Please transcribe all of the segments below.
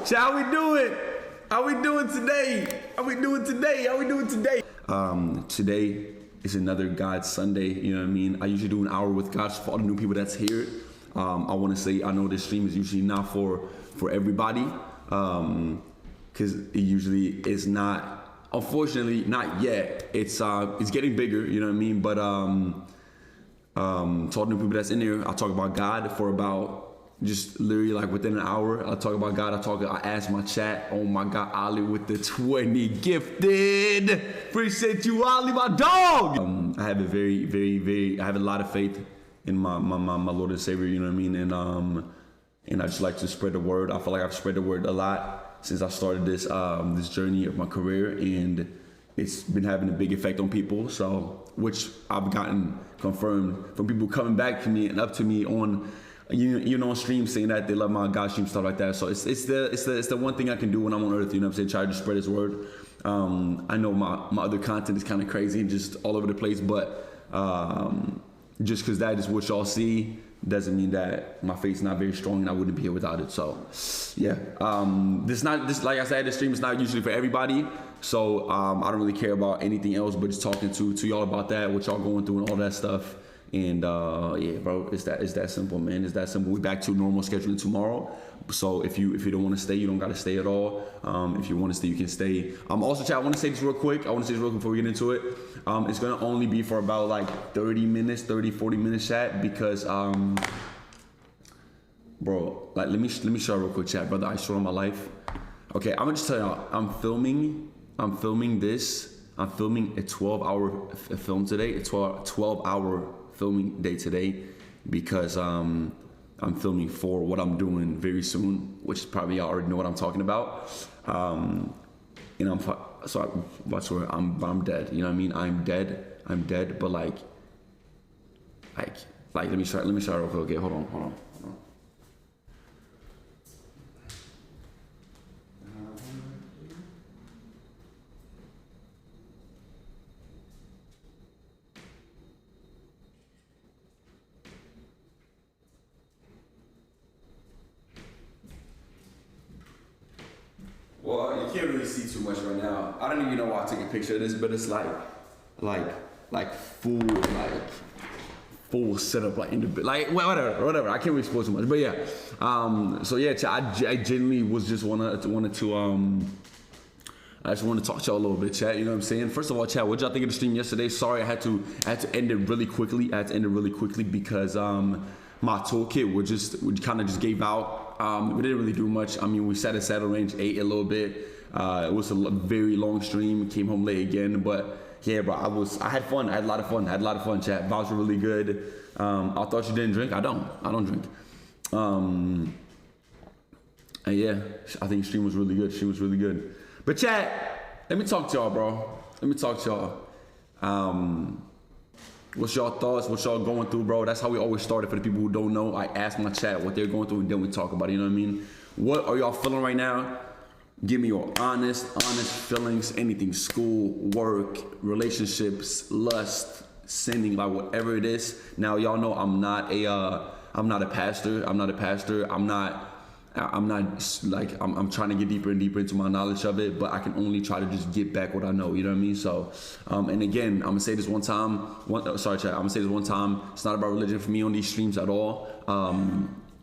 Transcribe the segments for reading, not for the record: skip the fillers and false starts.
So how we doing? How we doing today? How we doing today? How we doing today? Today is another God Sunday. You know what I mean? I usually do an hour with God for all the new people that's here. I want to say I know this stream is usually not for everybody, because it usually is not. Unfortunately, not yet. It's getting bigger. You know what I mean? But to all the new people that's in there, I'll talk about God for about. Just literally like within an hour, I'll talk about God. I ask my chat. Oh my God, Ali with the 20 gifted. Appreciate you, Ali, my dog. I have a I have a lot of faith in my Lord and Savior. You know what I mean? And I just like to spread the word. I feel like I've spread the word a lot since I started this this journey of my career, and it's been having a big effect on people. So, which I've gotten confirmed from people coming back to me and up to me on. You know, on stream saying that they love my God stream, stuff like that. So it's the one thing I can do when I'm on earth. You know what I'm saying? Try to spread His word. I know my other content is kind of crazy and just all over the place, but just because that is what y'all see doesn't mean that my faith's not very strong and I wouldn't be here without it. So yeah, this like I said, this stream is not usually for everybody. So I don't really care about anything else, but just talking to y'all about that, what y'all going through and all that stuff. And yeah, bro, it's that simple, man. It's that simple. We're back to normal scheduling tomorrow. So if you don't want to stay, you don't got to stay at all. If you want to stay, you can stay. Also, chat, I want to say this real quick. Before we get into it. It's going to only be for about like 40 minutes, chat, because, bro, like, let me show you real quick, chat, brother. I showed on my life. Okay, I'm going to just tell y'all, I'm filming this. I'm filming a 12-hour film today, a 12-hour filming day today, because I'm filming for what I'm doing very soon, which is probably y'all already know what I'm talking about. And I'm dead. You know what I mean? I'm dead. But like let me start real quick. Okay, hold on. Well, you can't really see too much right now. I don't even know why I took a picture of this, but it's like full setup, like in the like whatever. I can't really spoil too much, but yeah. So yeah, I genuinely was just I just want to talk to y'all a little bit, chat. You know what I'm saying? First of all, chat, what y'all think of the stream yesterday? Sorry, I had to end it really quickly. Because my toolkit we kind of just gave out. We didn't really do much. I mean, we sat at Saddle Range, ate a little bit. It was a very long stream. Came home late again, but yeah, bro, I had fun. I had a lot of fun. Chat. Vibes were really good. I thought you didn't drink. I don't drink. And yeah, I think the stream was really good. She was really good. But chat, let me talk to y'all, bro. What's y'all thoughts? What y'all going through, bro? That's how we always started. For the people who don't know, I ask my chat what they're going through, and then we talk about it. You know what I mean? What are y'all feeling right now? Give me your honest feelings. Anything, school, work, relationships, lust, sinning, like whatever it is. Now y'all know I'm not a pastor. I'm trying to get deeper and deeper into my knowledge of it, but I can only try to just get back what I know. You know what I mean? So, and again, I'm gonna say this one time. Sorry, chat. I'm gonna say this one time. It's not about religion for me on these streams at all.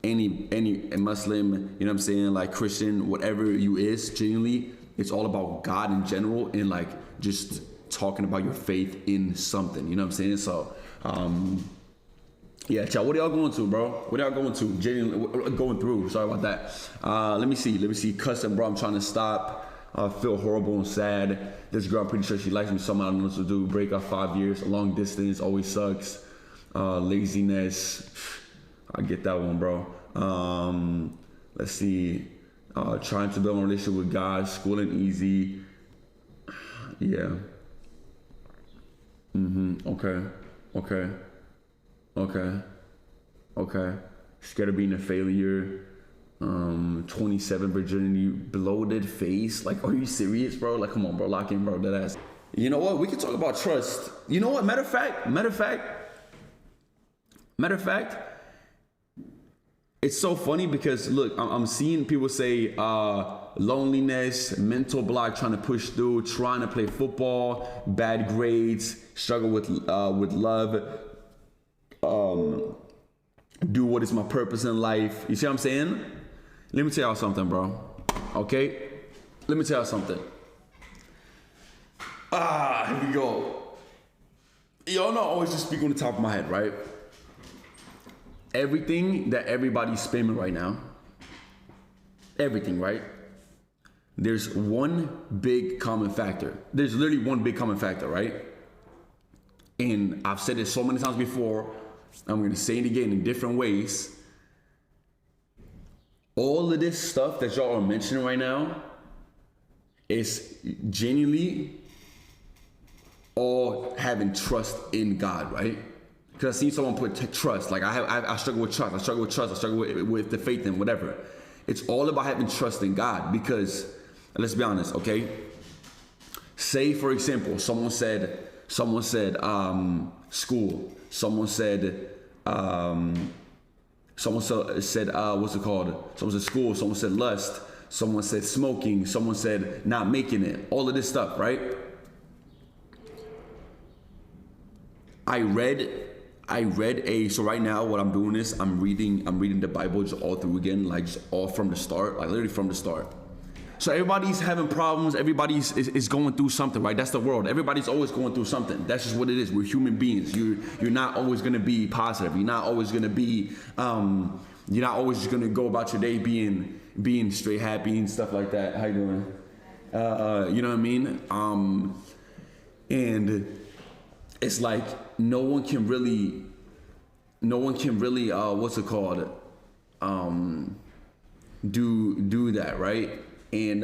Any Muslim, you know what I'm saying, like Christian, whatever you is, genuinely, it's all about God in general and like just talking about your faith in something. You know what I'm saying? So, yeah, chat, what are y'all going to, bro? What are y'all going to? Genuinely, going through. Sorry about that. Let me see. Custom, bro, I'm trying to stop. I feel horrible and sad. This girl, I'm pretty sure she likes me. Something I don't know what to do. Break up 5 years. A long distance always sucks. Laziness. I get that one, bro. Let's see. Trying to build a relationship with God. Schooling easy. Yeah. Okay. Scared of being a failure. 27 virginity, bloated face. Like, are you serious, bro? Like, come on, bro. Lock in, bro. That ass. You know what? We can talk about trust. You know what? Matter of fact. it's so funny because look, I'm seeing people say loneliness, mental block, trying to push through, trying to play football, bad grades, struggle with love, do what is my purpose in life. You see what I'm saying? Let me tell y'all something, bro. Okay? Let me tell y'all something. Here we go. Y'all know I always just speak on the top of my head, right? Everything that everybody's spamming right now, everything, right? There's one big common factor. There's literally one big common factor, right? And I've said it so many times before. I'm going to say it again in different ways. All of this stuff that y'all are mentioning right now is genuinely all having trust in God, right? Because I seen someone put trust. Like I struggle with trust. I struggle with the faith in whatever. It's all about having trust in God. Because let's be honest, okay? Say for example, someone said school. Someone said what's it called? Someone said school. Someone said lust. Someone said smoking. Someone said not making it. All of this stuff, right? So right now what I'm doing is I'm reading the Bible just all through again, like just all from the start, like literally from the start. So everybody's having problems, everybody's is going through something, right? That's the world. Everybody's always going through something. That's just what it is. We're human beings. You're not always gonna be positive. You're not always gonna be you're not always just gonna go about your day being straight happy and stuff like that. How you doing? You know what I mean? And it's like no one can really what's it called? Do that, right? And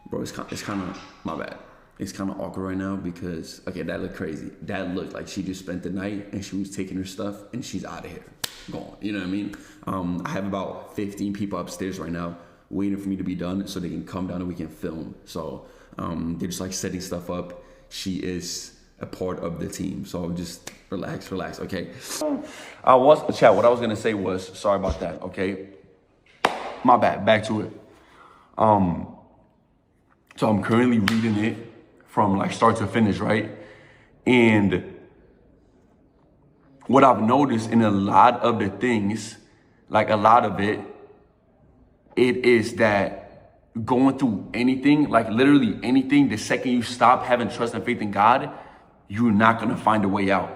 bro, it's kind of my bad. It's kind of awkward right now because okay, that looked crazy. That looked like she just spent the night and she was taking her stuff and she's out of here, gone. You know what I mean? I have about 15 people upstairs right now waiting for me to be done so they can come down and we can film. So they're just like setting stuff up. She is a part of the team, so just relax, okay? What I was gonna say was, sorry about that, okay? My bad, back to it. So I'm currently reading it from like start to finish, right? And what I've noticed in a lot of the things, like a lot of it is that going through anything, like literally anything, the second you stop having trust and faith in God, you're not gonna find a way out.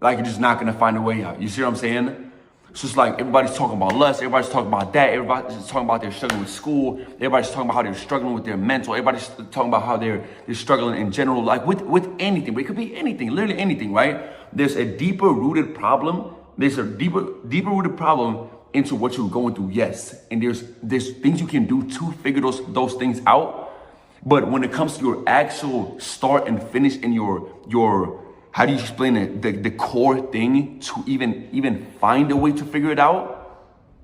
Like you're just not gonna find a way out. You see what I'm saying? So it's like everybody's talking about lust, everybody's talking about that, everybody's talking about they're struggling with school, everybody's talking about how they're struggling with their mental, everybody's talking about how they're struggling in general, like with anything, but it could be anything, literally anything, right? There's a deeper rooted problem. There's a deeper rooted problem into what you're going through, yes. And there's things you can do to figure those things out. But when it comes to your actual start and finish and your how do you explain it? The core thing to even find a way to figure it out,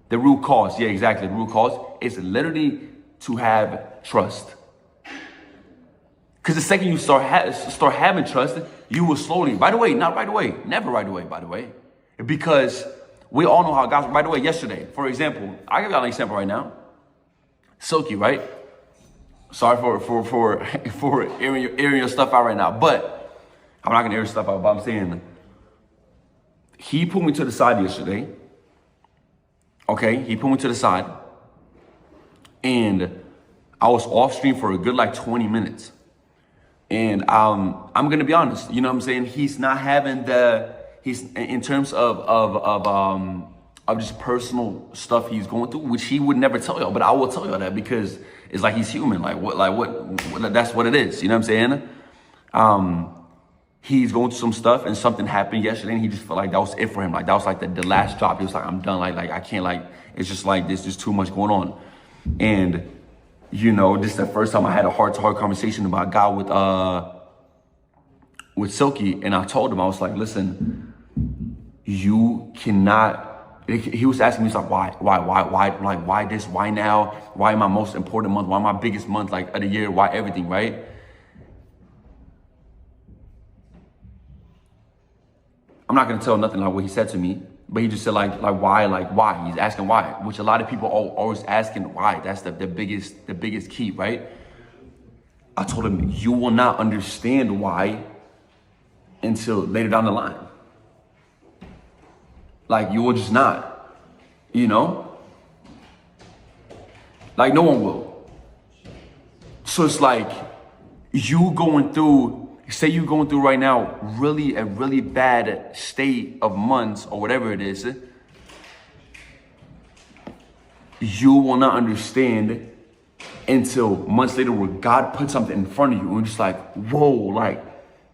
the root cause, yeah, exactly. The root cause is literally to have trust. Because the second you start having trust, you will slowly, by the way, not right away, never right away, by the way, because we all know how God, by the way, yesterday, for example, I'll give y'all an example right now. Silky, right? Sorry for airing your stuff out right now, but I'm not gonna air stuff out, but I'm saying he pulled me to the side yesterday. Okay, he pulled me to the side, and I was off stream for a good like 20 minutes. And I'm gonna be honest, you know what I'm saying? He's not having he's in terms of just personal stuff he's going through, which he would never tell y'all, but I will tell y'all that because it's like he's human. Like what that's what it is. You know what I'm saying? He's going through some stuff and something happened yesterday and he just felt like that was it for him. Like that was like the last drop. He was like, I'm done. Like I can't, like, it's just like there's just too much going on. And you know, this is the first time I had a heart-to-heart conversation about God with Silky. And I told him, I was like, listen, you cannot, he was asking me, he's like, why, like, why this, why now? Why my most important month? Why my biggest month, like, of the year? Why everything, right? I'm not going to tell nothing like what he said to me, But he just said like why? He's asking why, which a lot of people are always asking why. That's the biggest key, right? I told him, you will not understand why until later down the line. Like, you will just not, you know? Like, no one will. So it's like, you going through, say you're going through right now, a really bad state of months or whatever it is, you will not understand until months later where God put something in front of you and you're just like, whoa, like,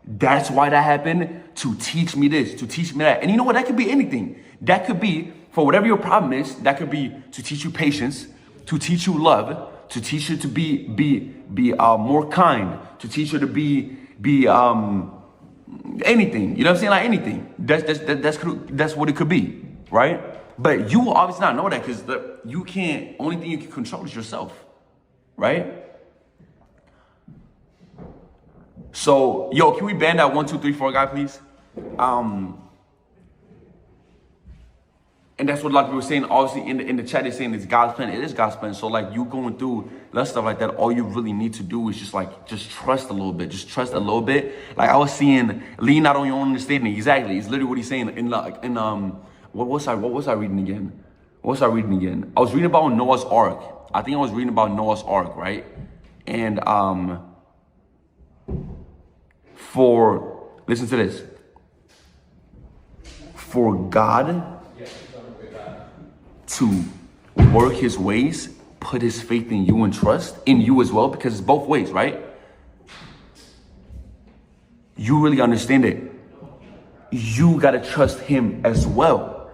that's why that happened, to teach me this, to teach me that. And you know what? That could be anything. That could be, for whatever your problem is, that could be to teach you patience, to teach you love, to teach you to be more kind, to teach you to be anything. You know what I'm saying? Like anything. That's what it could be, right? But you will obviously not know that because only thing you can control is yourself, right? So, yo, can we ban that 1, 2, 3, 4 guy, please? And that's what a lot of people are saying. Obviously, in the chat, they're saying it's God's plan. It is God's plan. So, like, you going through that stuff like that, all you really need to do is just trust a little bit. Just trust a little bit. Like, I was seeing, lean not on your own understanding. Exactly. It's literally what he's saying what was I reading again? What was I reading again? I was reading about Noah's Ark. I think I was reading about Noah's Ark, right? And, listen to this. For God to work his ways, put his faith in you and trust in you as well, because it's both ways, right? You really understand it. You got to trust him as well.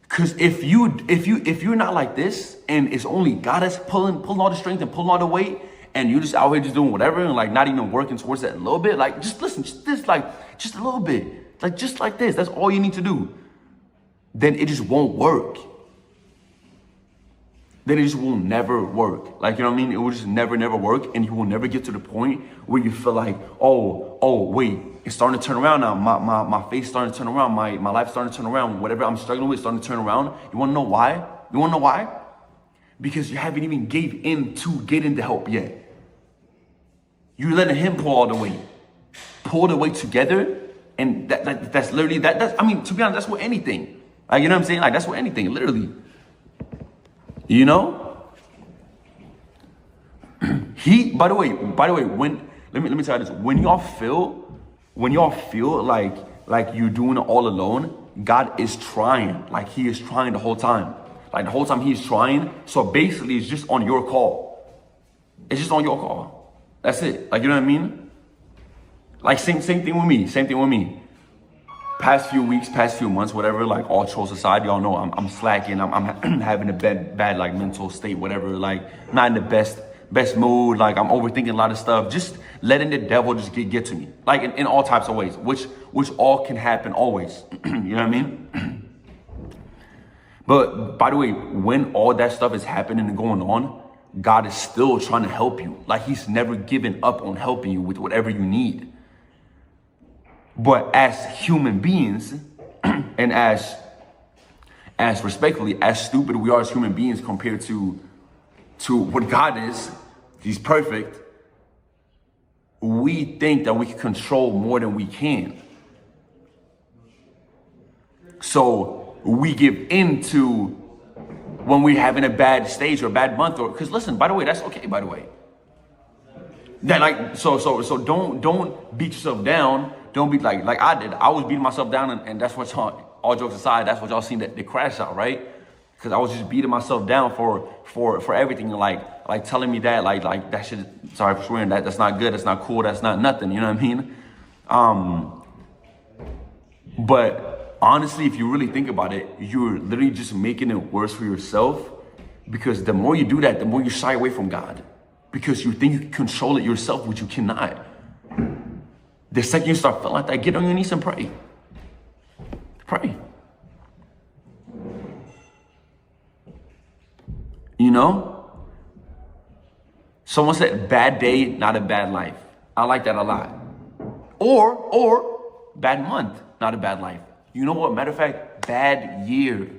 Because if you're not like this, and it's only God that's pulling all the strength and pulling all the weight, and you just out here just doing whatever and like not even working towards that a little bit, like just listen, just a little bit, like just like this. That's all you need to do. Then it just won't work. Then it just will never work. Like, you know what I mean? It will just never work, and you will never get to the point where you feel like, oh, wait, it's starting to turn around now. My faith's starting to turn around. My life's starting to turn around. Whatever I'm struggling with is starting to turn around. You want to know why? You want to know why? Because you haven't even gave in to getting the help yet. You're letting him pull the weight together, and that's literally that's. I mean, to be honest, that's with anything. Like, you know what I'm saying? Like, that's with anything, literally. You know? By the way, when let me tell you this, when y'all feel like you're doing it all alone, God is trying. Like, he is trying the whole time. Like, the whole time he's trying. So basically it's just on your call. It's just on your call. That's it. Like, you know what I mean? Like, same thing with me. Past few weeks, past few months, whatever, like, all trolls aside, y'all know I'm slacking. I'm having a bad like mental state, whatever, like not in the best mood. Like, I'm overthinking a lot of stuff, just letting the devil just get to me, like in all types of ways, which all can happen always. You know what I mean? But by the way, when all that stuff is happening and going on, God is still trying to help you. Like, he's never given up on helping you with whatever you need. But as human beings, and as respectfully, as stupid we are as human beings compared to what God is, he's perfect, we think that we can control more than we can. So we give into when we're having a bad stage or a bad month, or because listen, by the way, that's okay, by the way. That, like, so don't beat yourself down. Don't be like I did. I was beating myself down, and that's what y'all, all jokes aside, that's what y'all seen the crash out, right? Because I was just beating myself down for everything, like telling me that like that shit. Sorry for swearing. That's not good. That's not cool. That's not nothing. You know what I mean? But honestly, if you really think about it, you're literally just making it worse for yourself, because the more you do that, the more you shy away from God, because you think you can control it yourself, which you cannot. The second you start feeling like that, get on your knees and pray. Pray. You know? Someone said, bad day, not a bad life. I like that a lot. Or bad month, not a bad life. You know what? Matter of fact, bad year.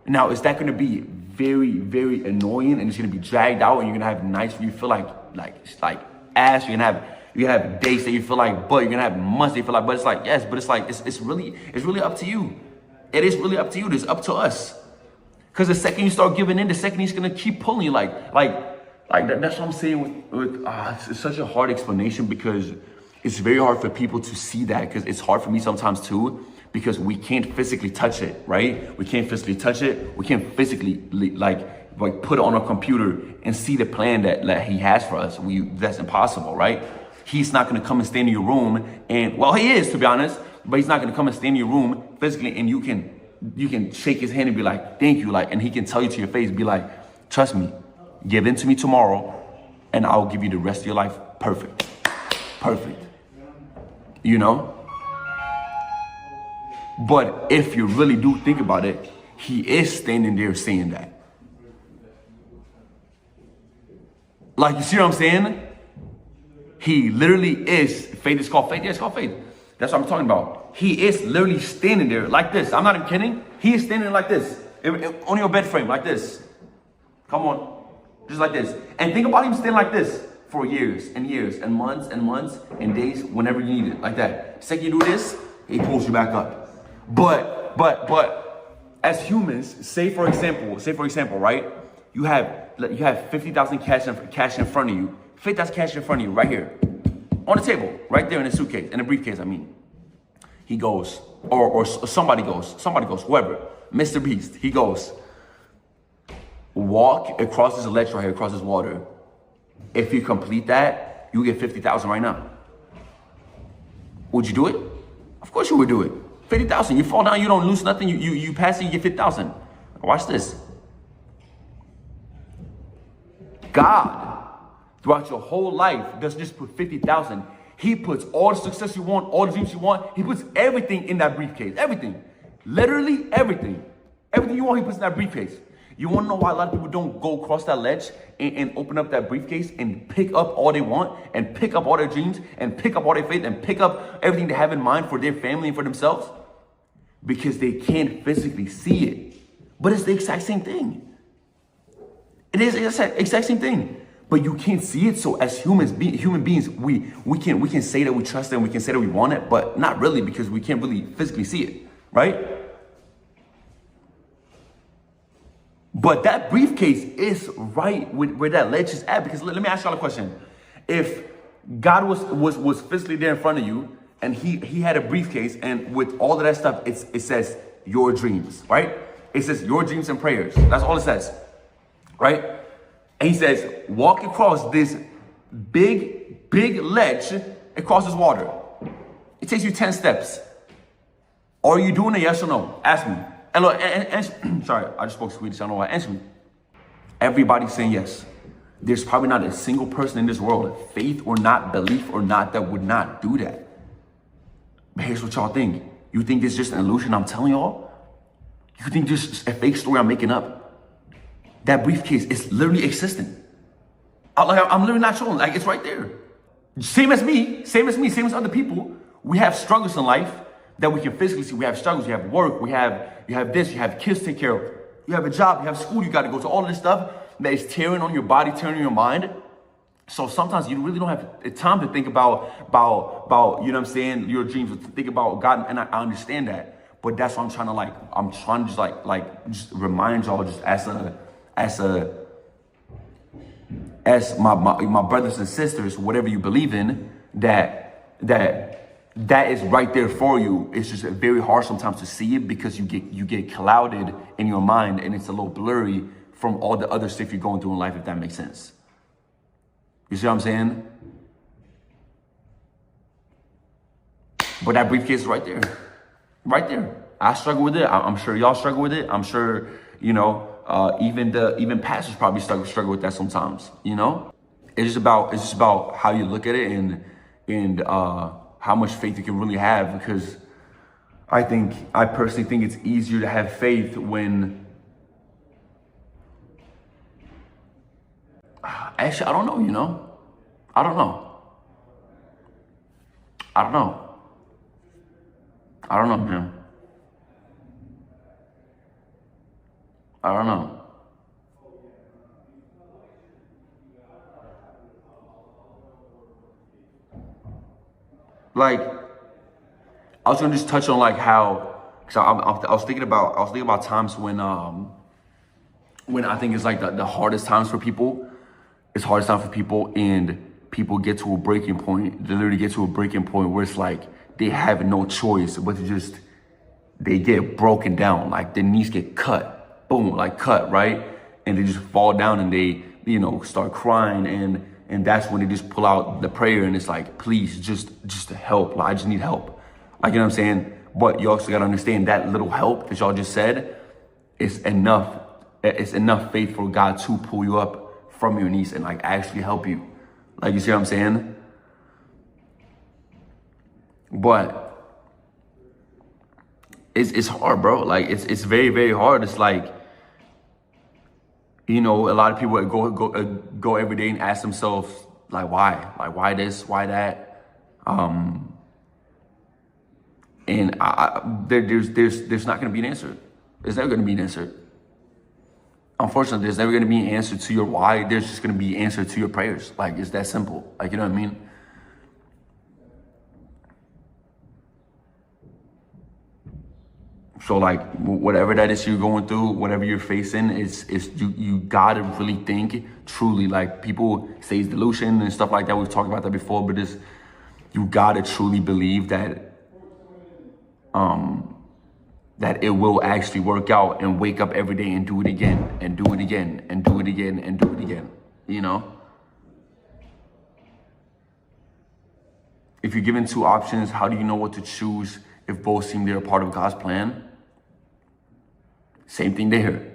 Now, is that going to be very, very annoying, and it's going to be dragged out, and you're going to have nights where you feel like ass. You're going to have days that you feel like butt. You're going to have months that you feel like butt. It's like, yes, but it's like, it's really up to you. It is really up to you. It's up to us. Because the second you start giving in, the second he's going to keep pulling you. Like that's what I'm saying it's such a hard explanation, because it's very hard for people to see that, because it's hard for me sometimes too, because we can't physically touch it, right? We can't physically touch it. We can't physically like put it on a computer and see the plan that he has for us. That's impossible, right? He's not going to come and stand in your room and, well, he is, to be honest, but he's not going to come and stand in your room physically, and you can shake his hand and be like, thank you. And he can tell you to your face, be like, trust me, give in to me tomorrow and I'll give you the rest of your life. Perfect. You know? But if you really do think about it, he is standing there saying that. Like, you see what I'm saying? He literally is. Faith is called faith. Yeah, it's called faith. That's what I'm talking about. He is literally standing there like this. I'm not even kidding. He is standing like this on your bed frame, like this. Come on. Just like this. And think about him standing like this for years and years and months and days, whenever you need it, like that. The second you do this, he pulls you back up. But as humans, say for example, right? You have 50,000 cash in front of you. 50,000 cash in front of you right here on the table, right there in the suitcase, in the briefcase. I mean, he goes, or somebody goes, whoever, Mr. Beast, he goes, walk across this ledge right here, across this water. If you complete that, you get 50,000 right now. Would you do it? Of course you would do it. 50,000. You fall down, you don't lose nothing. You pass it, you get 50,000. Watch this. God, throughout your whole life, doesn't just put 50,000. He puts all the success you want, all the dreams you want. He puts everything in that briefcase. Everything. Literally everything. Everything you want, he puts in that briefcase. You want to know why a lot of people don't go across that ledge and open up that briefcase and pick up all they want, and pick up all their dreams, and pick up all their faith, and pick up everything they have in mind for their family and for themselves? Because they can't physically see it. But it's the exact same thing. It is the exact same thing. But you can't see it. So as human beings, we can say that we trust it, and we can say that we want it, but not really, because we can't really physically see it, right? But that briefcase is right where that ledge is at. Because let me ask y'all a question. If God was physically there in front of you, and he had a briefcase, and with all of that stuff, it says your dreams, right? It says your dreams and prayers. That's all it says, right? And he says, walk across this big ledge across this water. It takes you 10 steps. Are you doing it, yes or no? Ask me. And look, sorry, I just spoke Swedish. I don't know why. Answer me. Everybody's saying yes. There's probably not a single person in this world, faith or not, belief or not, that would not do that. But here's what y'all think. You think this is just an illusion I'm telling y'all? You think this is a fake story I'm making up? That briefcase is literally existent. I'm literally not showing. Like, it's right there. Same as me, same as other people. We have struggles in life that we can physically see. We have struggles. You have work. You have this. You have kids to take care of. You have a job. You have school. You got to go to. All of this stuff that is tearing on your body, tearing on your mind. So sometimes you really don't have time to think about you know what I'm saying, your dreams, to think about God, and I understand that. But that's what I'm trying to just just remind y'all, just as my brothers and sisters, whatever you believe in, that is right there for you. It's just very hard sometimes to see it, because you get clouded in your mind, and it's a little blurry from all the other stuff you're going through in life, if that makes sense. You see what I'm saying? But that briefcase is right there. Right there. I struggle with it. I'm sure y'all struggle with it. I'm sure, even pastors probably struggle with that sometimes, you know? It's just about how you look at it, and how much faith you can really have. Because I personally think it's easier to have faith when, actually, I don't know, I don't know, man. I don't know. Like, I was gonna just touch on like how, cause I was thinking about times when I think it's like the hardest times for people. It's hardest time for people, and people get to a breaking point. They literally get to a breaking point where it's like they have no choice but to just, they get broken down. Like their knees get cut, boom, like cut, right? And they just fall down and they, you know, start crying, and that's when they just pull out the prayer, and it's like, please, just help. Like, I just need help. Like, you know what I'm saying? But you also gotta understand that little help that y'all just said is enough. It's enough faith for God to pull you up from your knees and like actually help you. Like, you see what I'm saying? But it's hard, bro. Like, it's very, very hard. It's like, you know, a lot of people go every day and ask themselves, like, why? Like, why this? Why that? And there's not going to be an answer. There's never going to be an answer. Unfortunately, there's never going to be an answer to your why. There's just going to be an answer to your prayers. Like, it's that simple. Like, you know what I mean? So like, whatever that is you're going through, whatever you're facing, is you gotta really think truly. Like, people say it's delusion and stuff like that. We've talked about that before, but you gotta truly believe that that it will actually work out, and wake up every day and do it again and do it again and do it again and do it again. You know? If you're given two options, how do you know what to choose if both seem they're a part of God's plan? Same thing there.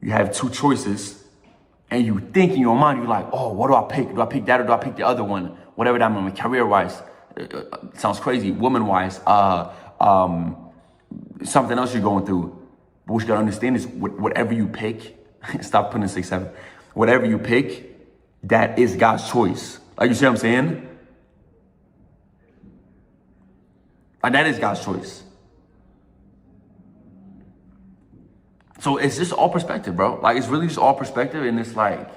You have two choices, and you think in your mind, you're like, oh, what do I pick? Do I pick that, or do I pick the other one? Whatever that moment, career-wise, sounds crazy, woman-wise, something else you're going through. But what you gotta understand is, whatever you pick, stop putting 6, 7. Whatever you pick, that is God's choice. Like, you see what I'm saying? Like, that is God's choice. So it's just all perspective, bro. Like, it's really just all perspective, and it's like,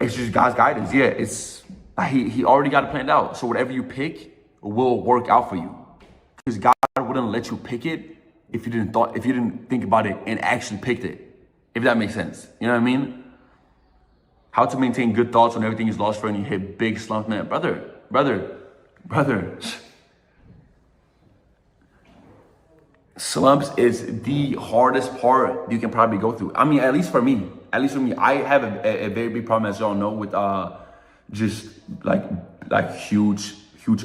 it's just God's guidance. Yeah, it's, he already got it planned out. So whatever you pick will work out for you. Because God wouldn't let you pick it if you didn't think about it and actually picked it. If that makes sense. You know what I mean? How to maintain good thoughts when everything is lost for and you hit big slumps, man. Brother. Slumps is the hardest part you can probably go through. I mean, at least for me, I have a very big problem, as y'all know, with just like huge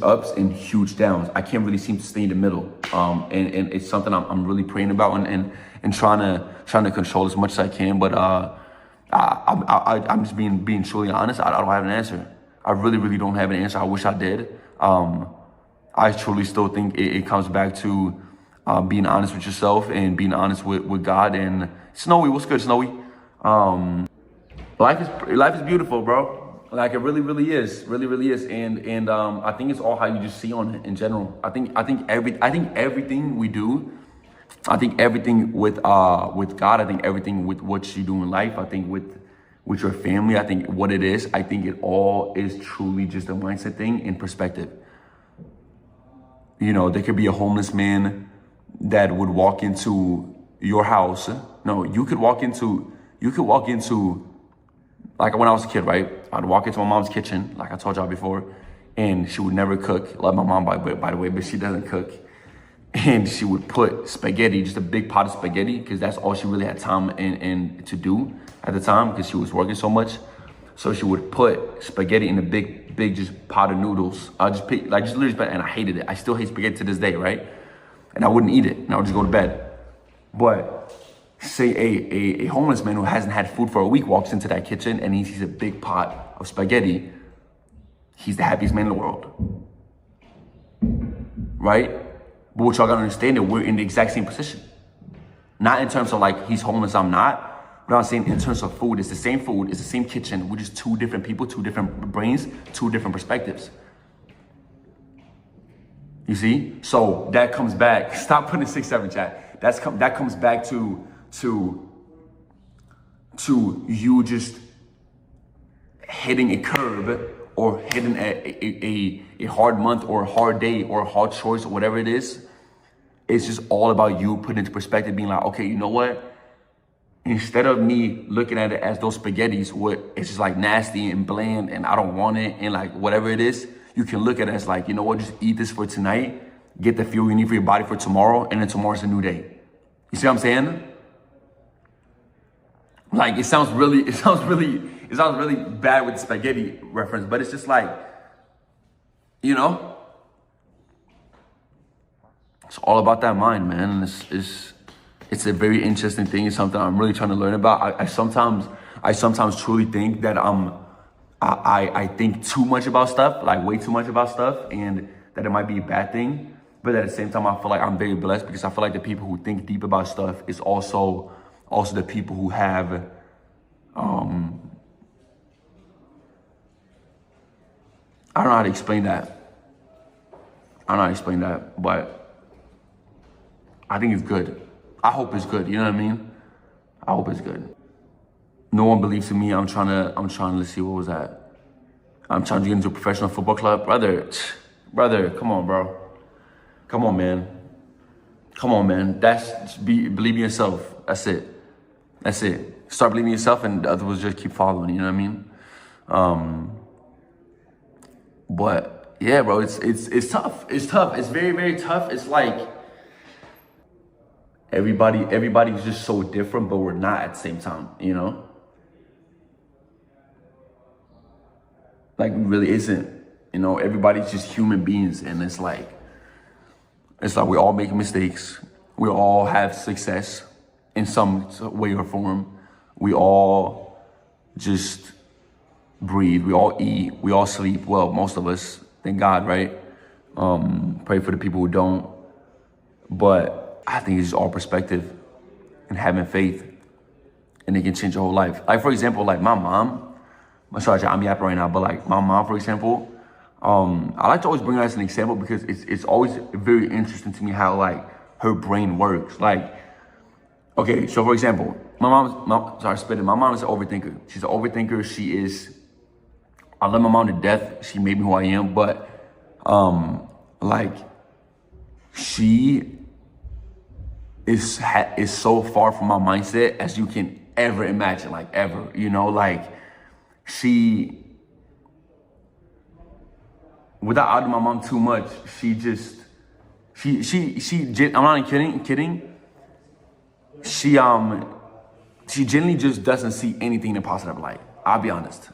ups and huge downs. I can't really seem to stay in the middle. And it's something I'm really praying about and trying to control as much as I can. But I'm just being truly honest. I don't have an answer. I really don't have an answer. I wish I did. I truly still think it comes back to being honest with yourself and being honest with God. And Snowy, what's good, Snowy? Life is beautiful, bro. Like, it really is, and I think it's all how you just see on it in general. I think everything we do, I think everything with God, I think everything with what you do in life, I think with your family, I think what it is, I think it all is truly just a mindset thing and perspective. You know, there could be a homeless man that would walk into your house. No, you could walk into, like, when I was a kid, right? I'd walk into my mom's kitchen, like I told y'all before, and she would never cook. Love my mom, by the way, but she doesn't cook. And she would put spaghetti, just a big pot of spaghetti, because that's all she really had time and to do at the time, because she was working so much. So she would put spaghetti in a big just pot of noodles. I just literally, and I hated it. I still hate spaghetti to this day, right? And I wouldn't eat it, and I would just go to bed. But say a homeless man who hasn't had food for a week walks into that kitchen and he sees a big pot of spaghetti. He's the happiest man in the world, right? But what y'all gotta understand is we're in the exact same position. Not in terms of like he's homeless, I'm not. But I'm saying in terms of food, it's the same food, it's the same kitchen. We're just two different people, two different brains, two different perspectives. You see? So that comes back. Stop putting 6, 7 chat. That comes back to to you just hitting a curb or hitting a hard month or a hard day or a hard choice or whatever it is. It's just all about you putting into perspective, being like, okay, you know what? Instead of me looking at it as those spaghettis, what it's just like nasty and bland and I don't want it and like whatever it is, you can look at it as like, you know what, just eat this for tonight, get the fuel you need for your body for tomorrow, and then tomorrow's a new day. You see what I'm saying? Like it sounds really bad with the spaghetti reference, but it's just like, you know, it's all about that mind, man. It's a very interesting thing. It's something I'm really trying to learn about. I sometimes truly think that I think too much about stuff, like way too much about stuff, and that it might be a bad thing. But at the same time, I feel like I'm very blessed because I feel like the people who think deep about stuff is also the people who have, I don't know how to explain that. But I think it's good. I hope it's good. You know what I mean? I hope it's good. No one believes in me. I'm trying to, let's see, what was that? I'm trying to get into a professional football club. Brother, come on, bro. Come on, man. Believe in yourself. That's it. Start believing in yourself and the others will just keep following, you know what I mean? But yeah, bro, it's tough. It's tough. It's very, very tough. It's like, everybody's just so different, but we're not at the same time, you know? Like, we really isn't, you know? Everybody's just human beings, and it's like we all make mistakes. We all have success in some way or form. We all just breathe. We all eat. We all sleep. Well, most of us, thank God, right? Pray for the people who don't. But I think it's just all perspective and having faith, and it can change your whole life. Like, for example, like my mom, I'm sorry, I'm yapping right now, but like my mom, for example, I like to always bring her as an example because it's always very interesting to me how like her brain works. Like, okay, so for example, my mom is an overthinker. She's an overthinker. I love my mom to death. She made me who I am, but like she is so far from my mindset as you can ever imagine, like ever, you know, like without outing my mom too much, I'm not even kidding. She generally just doesn't see anything in a positive light. I'll be honest.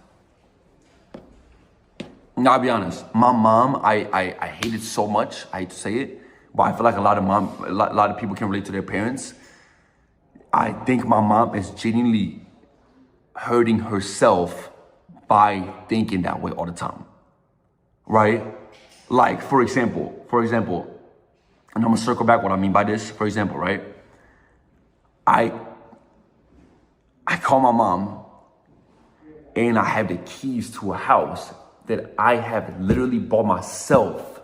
My mom, I hate it so much. I hate to say it, but I feel like a lot of people can relate to their parents. I think my mom is genuinely hurting herself by thinking that way all the time, right? Like, for example, and I'm gonna circle back what I mean by this. For example, right? I call my mom and I have the keys to a house that I have literally bought myself,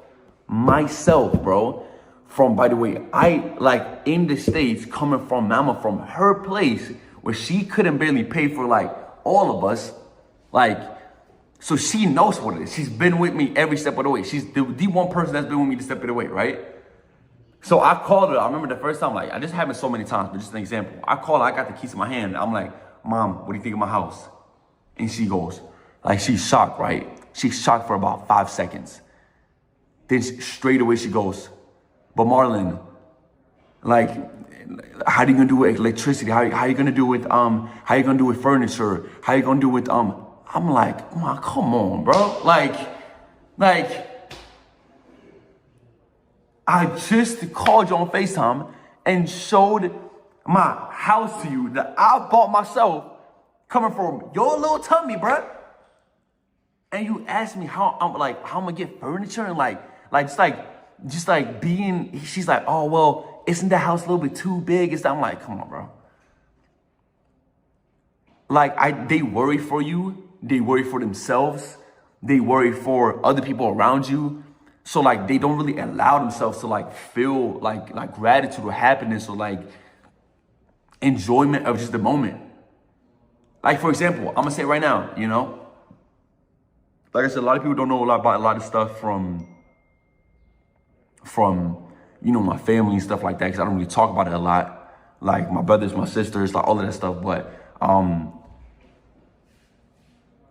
bro. From, by the way, I like in the States, coming from mama, from her place where she couldn't barely pay for like all of us. Like, so she knows what it is. She's been with me every step of the way. She's the one person that's been with me the step of the way, right? So I called her. I remember the first time, like, I just happened so many times, but just an example. I called her, I got the keys in my hand. I'm like, Mom, what do you think of my house? And she goes, like, she's shocked, right? She's shocked for about 5 seconds. Then straight away she goes, but Marlon, like, how are you gonna do with electricity? How are you gonna do with how are you gonna do with furniture? How are you gonna do with I'm like, come on, bro. Like I just called you on FaceTime and showed my house to you that I bought myself, coming from your little tummy, bro. And you asked me how I'm gonna get furniture and just like being, she's like, oh, well, isn't that house a little bit too big? I'm like, come on, bro. Like, they worry for you. They worry for themselves. They worry for other people around you. So like, they don't really allow themselves to like feel like gratitude or happiness or like enjoyment of just the moment. Like, for example, I'm gonna say it right now, you know? Like I said, a lot of people don't know about a lot of stuff from you know, my family and stuff like that, because I don't really talk about it a lot. Like my brothers, my sisters, like all of that stuff. But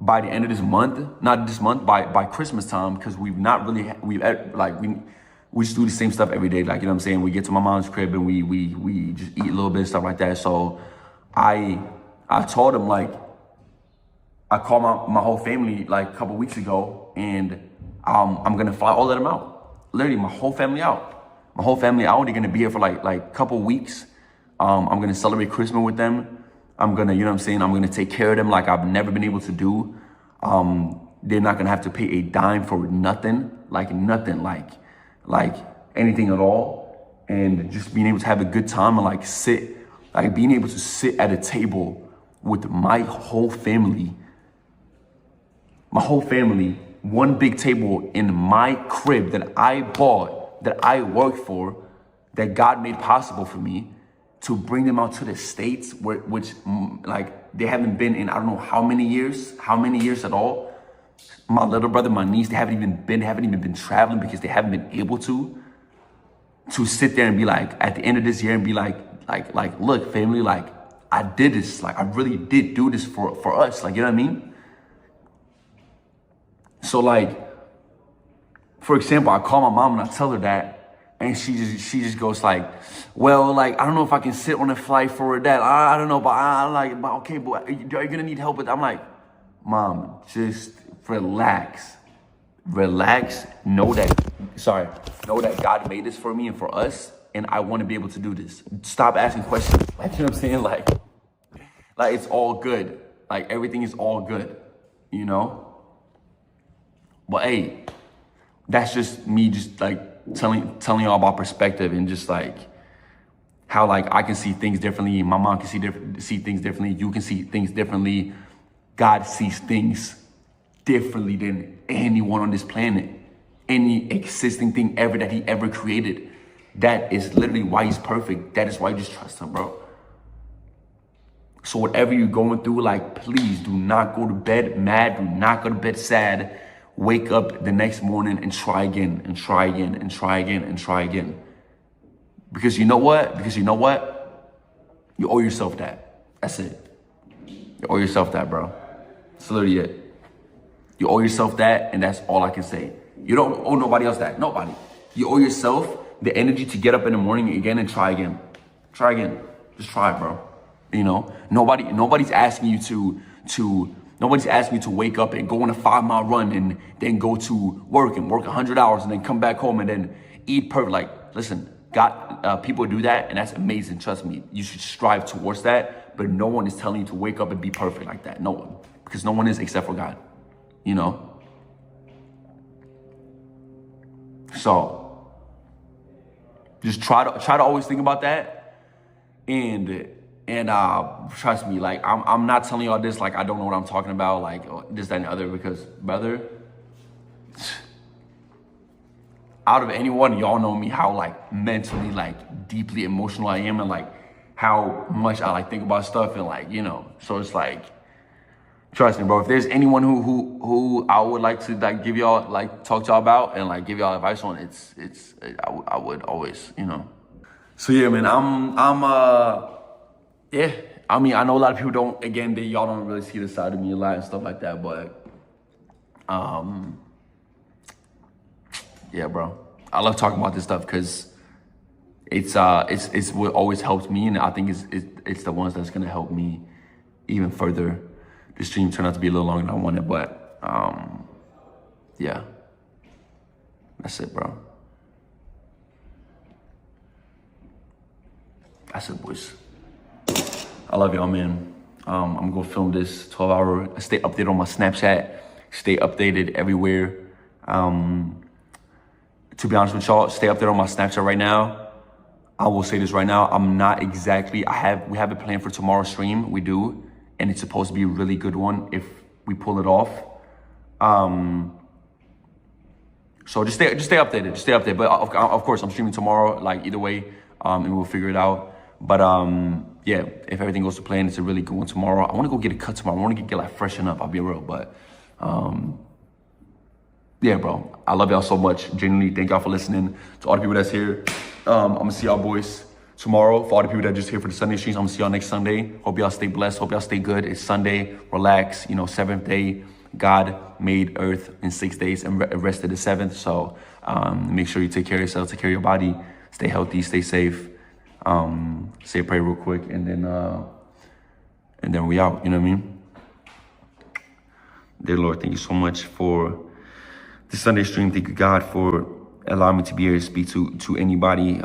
by the end of this month, not this month, by Christmas time, because we just do the same stuff every day. Like, you know what I'm saying? We get to my mom's crib and we just eat a little bit and stuff like that. So I told him, like, I called my whole family like a couple weeks ago, and I'm gonna fly all of them out. Literally, my whole family out. My whole family out. They're gonna be here for like a couple weeks. I'm gonna celebrate Christmas with them. I'm gonna, you know what I'm saying? I'm gonna take care of them like I've never been able to do. They're not gonna have to pay a dime for nothing, like anything at all. And just being able to have a good time and being able to sit at a table with my whole family, one big table in my crib that I bought, that I worked for, that God made possible for me, to bring them out to the States, which they haven't been in I don't know how many years at all. My little brother, my niece, they haven't even been traveling because they haven't been able to sit there and be like, at the end of this year, and be like, look, family, like, I did this, like, I really did do this for us, like, you know what I mean? So, like, for example, I call my mom and I tell her that, and she just goes like, well, like, I don't know if I can sit on a flight for that. I don't know, but okay, but are you gonna need help with that? I'm like, Mom, just relax. Know that God made this for me and for us, and I want to be able to do this. Stop asking questions. Like, you know what I'm saying? Like it's all good. Like, everything is all good, you know? But hey, that's just me just like telling y'all about perspective, and just like how like I can see things differently. My mom can see things differently. You can see things differently. God sees things differently than anyone on this planet. Any existing thing ever that he ever created. That is literally why he's perfect. That is why you just trust him, bro. So whatever you're going through, like, please do not go to bed mad. Do not go to bed sad. Wake up the next morning and try again, and try again, and try again, and try again. Because you know what? You owe yourself that. That's it. You owe yourself that, bro. That's literally it. You owe yourself that, and that's all I can say. You don't owe nobody else that. Nobody. You owe yourself the energy to get up in the morning again and try again. Try again. Just try, bro. You know, nobody's asking you nobody's asking you to wake up and go on a 5-mile run and then go to work and work 100 hours and then come back home and then eat perfect. Like, listen, people do that, and that's amazing. Trust me, you should strive towards that. But no one is telling you to wake up and be perfect like that. No one, because no one is except for God. You know. So just try to always think about that, and trust me, like, I'm not telling y'all this like I don't know what I'm talking about, like this, that, and the other, because, brother, out of anyone, y'all know me, how like mentally, like, deeply emotional I am, and like how much I like think about stuff, and like, you know, so it's like, trust me, bro, if there's anyone who I would like to like give y'all, like, talk to y'all about and like give y'all advice on, I would always, you know. So yeah, man, yeah, I mean, I know a lot of people don't, again, y'all don't really see the side of me a lot and stuff like that, but, yeah, bro, I love talking about this stuff because it's what always helps me, and I think it's the ones that's gonna help me even further. The stream turned out to be a little longer than I wanted, but, yeah, that's it, bro. That's it, boys. I love y'all, man. I'm gonna go film this 12-hour. Stay updated on my Snapchat. Stay updated everywhere. To be honest with y'all, stay updated on my Snapchat right now. I will say this right now. I'm not exactly. We have a plan for tomorrow's stream. We do, and it's supposed to be a really good one if we pull it off. So just stay updated. Just stay updated. But of course, I'm streaming tomorrow. Like, either way, and we'll figure it out. But yeah, if everything goes to plan, it's a really good one tomorrow. I want to go get a cut tomorrow. I want to get like freshen up. I'll be real, but yeah, bro. I love y'all so much. Genuinely, thank y'all for listening. To all the people that's here, I'm gonna see y'all boys tomorrow. For all the people that just here for the Sunday streams, I'm gonna see y'all next Sunday. Hope y'all stay blessed. Hope y'all stay good. It's Sunday. Relax. You know, 7th day. God made earth in 6 days and rested the 7th. So make sure you take care of yourself, take care of your body, stay healthy, stay safe. Say a prayer real quick, and then we out. You know what I mean? Dear Lord, thank you so much for this Sunday stream. Thank you, God, for allowing me to be here to speak to anybody,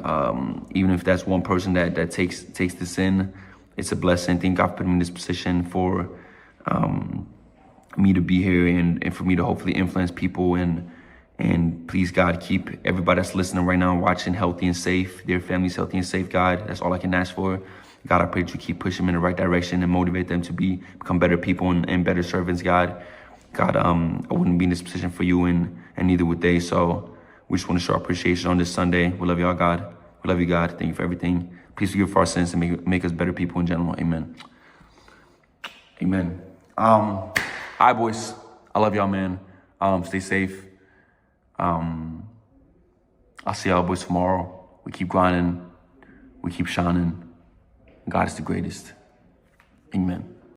even if that's one person that takes this in. It's a blessing. Thank God for putting me in this position for me to be here and for me to hopefully influence people, and please, God, keep everybody that's listening right now watching healthy and safe, their families healthy and safe, God. That's all I can ask for. God, I pray that you keep pushing them in the right direction and motivate them to become better people and better servants, God. God, I wouldn't be in this position for you, and neither would they. So we just want to show our appreciation on this Sunday. We love y'all, God. We love you, God. Thank you for everything. Please forgive for our sins and make us better people in general. Amen. Amen. All right, boys. I love y'all, man. Stay safe. I'll see y'all boys tomorrow. We keep grinding. We keep shining. God is the greatest. Amen.